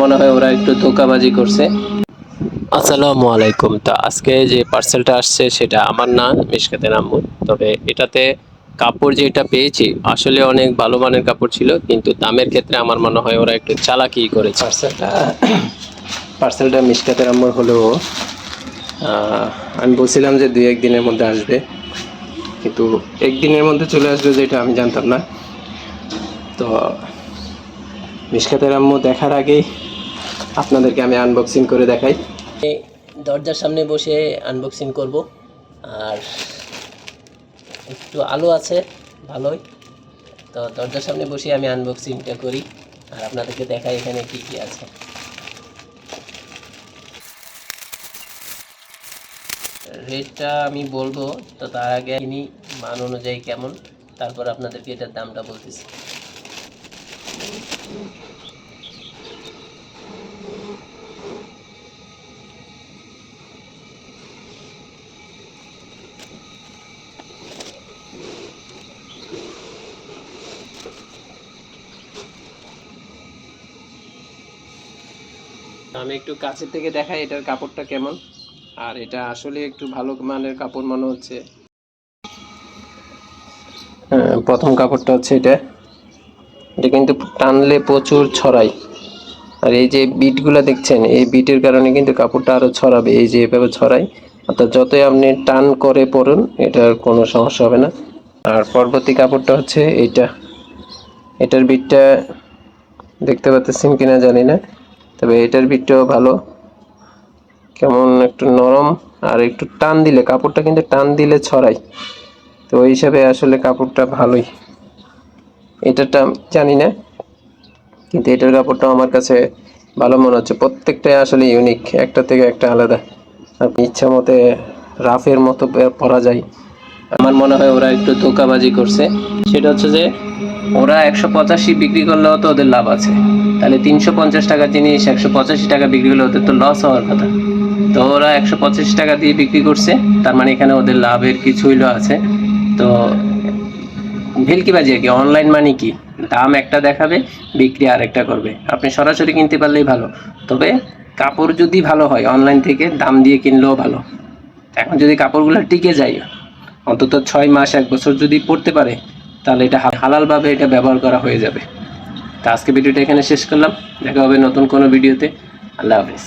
মনে হয় ওরা একটু ধোঁকাবাজি করছে। আসসালামু আলাইকুম। তো আজকে যে পার্সেলটা আসছে সেটা আমার না, মিশকাতের আম্মুর। তবে এটাতে কাপড় যেটা পেয়েছি আসলে অনেক ভালো মানের কাপড় ছিল, কিন্তু দামের ক্ষেত্রে আমার মনে হয় ওরা একটু চালাকি করেছে। পার্সেলটা মিশকাতের আম্মুর হলেও আমি বলছিলাম যে 2-1 দিনের মধ্যে আসবে, কিন্তু একদিনের মধ্যে চলে আসবে যেটা আমি জানতাম না। তো মিশকাতের আম্মু দেখার আগেই আপনাদেরকে আমি আনবক্সিং করে দেখাই। দরজার সামনে বসে আনবক্সিং করব, আর একটু আলো আছে ভালোই। তো দরজার সামনে বসে আমি আনবক্সিংটা করি আর আপনাদেরকে দেখাই এখানে কি কি আছে। রেটটা আমি বলবো, তো তার আগে কিনি মান অনুযায়ী কেমন, তারপর আপনাদেরকে এটার দামটা বলতেছি। আমি একটু কাছের থেকে দেখাই এটার কাপড়টা কেমন, আর এটা আসলে একটু ভালো মানের কাপড় মনে হচ্ছে। প্রথম কাপড়টা হচ্ছে এটা কিন্তু টানলে প্রচুর ছড়াই, আর এই যে বিটগুলো দেখছেন, এই বিটের কারণে কিন্তু কাপড়টা আরো ছড়াবে। এই যে এভাবে ছড়াই, অর্থাৎ যতই আপনি টান করে পরুন এটার কোনো সমস্যা হবে না। আর পরবর্তী কাপড়টা হচ্ছে এইটা, এটার বিটটা দেখতে পাচ্ছেন কিনা জানি না, তবে এটার বিটটাও ভালো, কেমন একটু নরম, আর একটু টান দিলে কাপড়টা কিন্তু টান দিলে ছড়াই। তো ওই হিসাবে আসলে কাপড়টা ভালোই। এটাটা জানি না, কিন্তু এটার কাপড়টাও আমার কাছে ভালো মনে হচ্ছে। প্রত্যেকটাই আসলে ইউনিক, একটা থেকে একটা আলাদা। আপনি ইচ্ছা মতে রাফের মতো পরা যায়। আমার মনে হয় ওরা একটু ধোঁকাবাজি করছে। সেটা হচ্ছে যে ওরা 185 বিক্রি করলেও তো ওদের লাভ আছে, তাহলে 350 টাকার জিনিস 185 টাকা বিক্রি করলে ওদের তো লস হওয়ার কথা। তো ওরা 185 টাকা দিয়ে বিক্রি করছে, তার মানে এখানে ওদের লাভের কিছু হইলো আছে। তো ভেলকিবাজি আর কি। অনলাইন মানে কি, দাম একটা দেখাবে, বিক্রি আরেকটা করবে। আপনি সরাসরি কিনতে পারলেই ভালো, তবে কাপড় যদি ভালো হয় অনলাইন থেকে দাম দিয়ে কিনলেও ভালো। এখন যদি কাপড়গুলো টিকে যায় অন্তত 6 মাস 1 বছর যদি পরতে পারে, তাহলে এটা হালালভাবে এটা ব্যবহার করা হয়ে যাবে। তো আজকে ভিডিওটা এখানে শেষ করলাম, দেখা হবে নতুন কোনো ভিডিওতে। আল্লাহ হাফেজ।